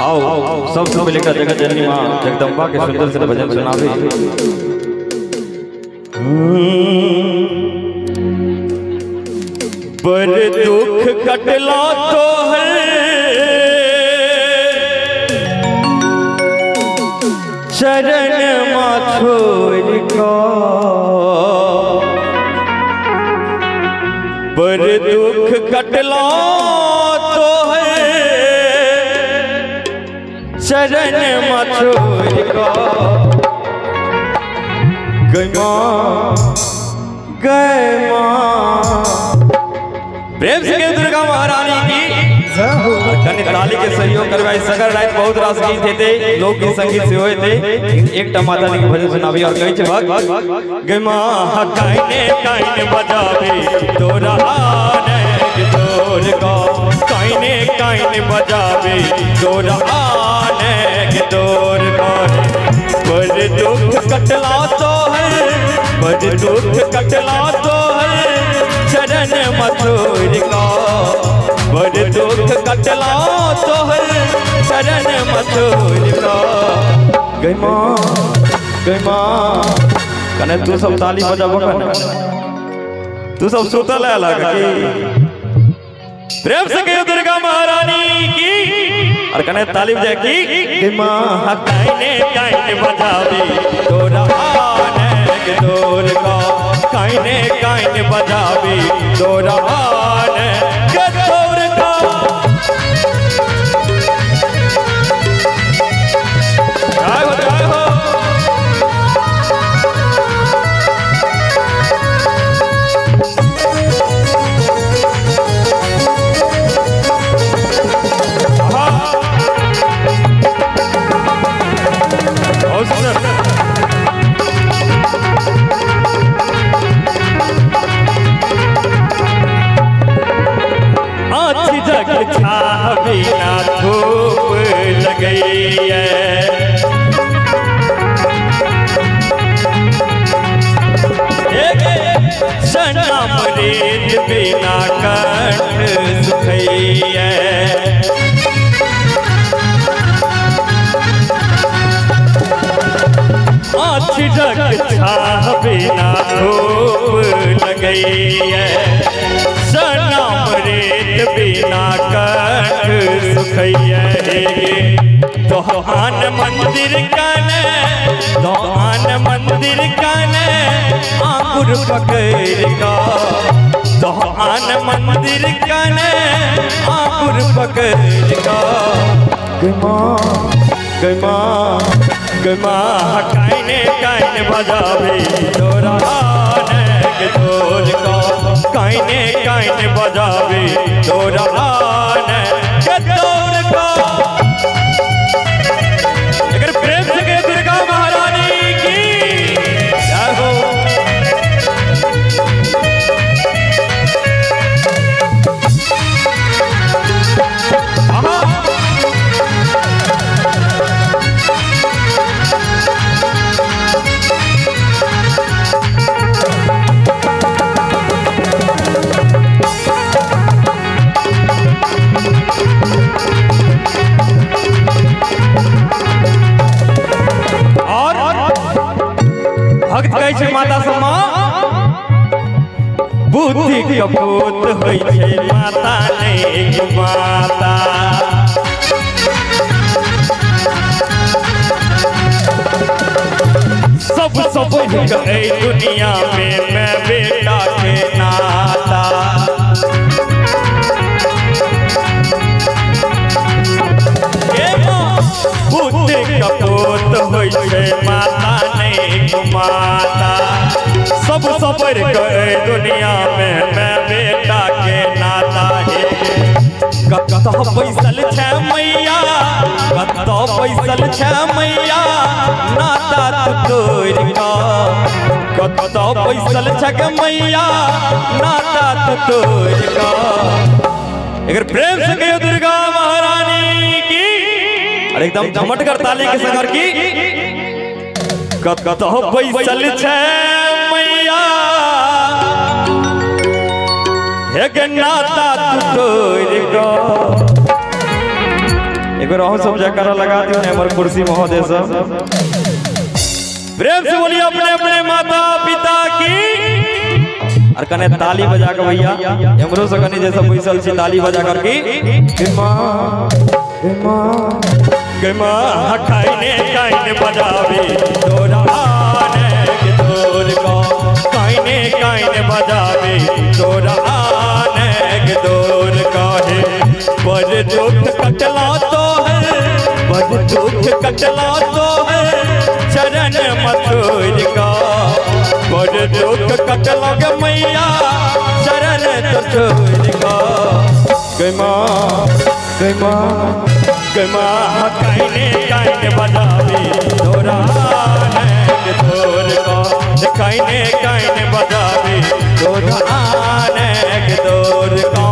आओ सब लेकर जगत जननी माँ जगदम्बा के सुंदर से भजन सुनावे। पर दुख कटला तो है शरण माँ छोड़ को, पर दुख कटला तो है शरण माँ छोड़ को। गई माँ प्रेम से दुर्गा महारानी की कन्या ताली के सहयोग करवाई। सगर रात बहुत रास गीत थे, लोक गीत संगीत से हुए थे। एक माता ने भजन सुनावी और कही भक्त गमा काइने काइने बजावे तोरा आने तोर को, काइने काइने बजावे तोरा आने तोर को। पर दुख कटला तो है, पर दुख कटला तो है शरण मथुर का, पर दुख कटला तो है शरण मथुर का। गई माँ कने तू सब ताली बजाबो कने, तू सब सुतल है अलग की। प्रेम से कहो दुर्गा महारानी की और कने ताली बजा की। गई माँ काइने काइने बजावे तोरा आने के तोर का, काइने काइने बजावे तोरा आने के तोर का। जय हो बिना धूप लगई है, सनम रेत बिना कंठ सुखई है। आँख ढक छाह बिना धूप लगई है, सनम रेत बिना कंठ सुखैया। तोहान मंदिर कने, तोहान मंदिर कने आंगुर पकड़ का, तोहान मंदिर कने आंगुर पकड़ का। गमा काइने काइने बजावे तोरा आने के तोर का, काइने काइने बजावे तोरा आने के तोर का। अगर प्रेम से कहे दुर्गा महारानी की जय हो। भक्त कहै माता सम्मा बुद्धि कपूत होइ छै माता नहीं माता। सब गए दुनिया में मैं बेटा के नाता। बुद्धि कपूत होइ छै माता नहीं माता। सब सबर गए दुनिया में मैं बेटा के नाता है। कत पैसल छै मैया, कत पैसल छै मैया नाता तोड़ का, कत पैसल छै मैया नाता तोड़ का। अगर प्रेम से कहो दुर्गा महारानी की और एकदम झमटकर ताली के संगर की। कत पैसल छै मैया हे नाता तोड़ का। एक और सब जयकारा लगा दियो ने हमर कुर्सी महोदय सब प्रेम से बोलिए अपने अपने माता पिता की और कने ताली बजा के भैया हमरो से कने जैसा बैसल छी ताली बजा कर की मां खाइने काइने बजावे तोरा आने के तोर को काइने काइने बजावे तोरा आने के तोर का है बड़ दुख कटला तो है बड़ दुख कटला तो है चरण मथुर का बड़ दुख कटला गे मैया चरण तोर का गमा काइने काइने बजावे तोरा आने तोर को काइने काइने बजावे तोरा आने तोर को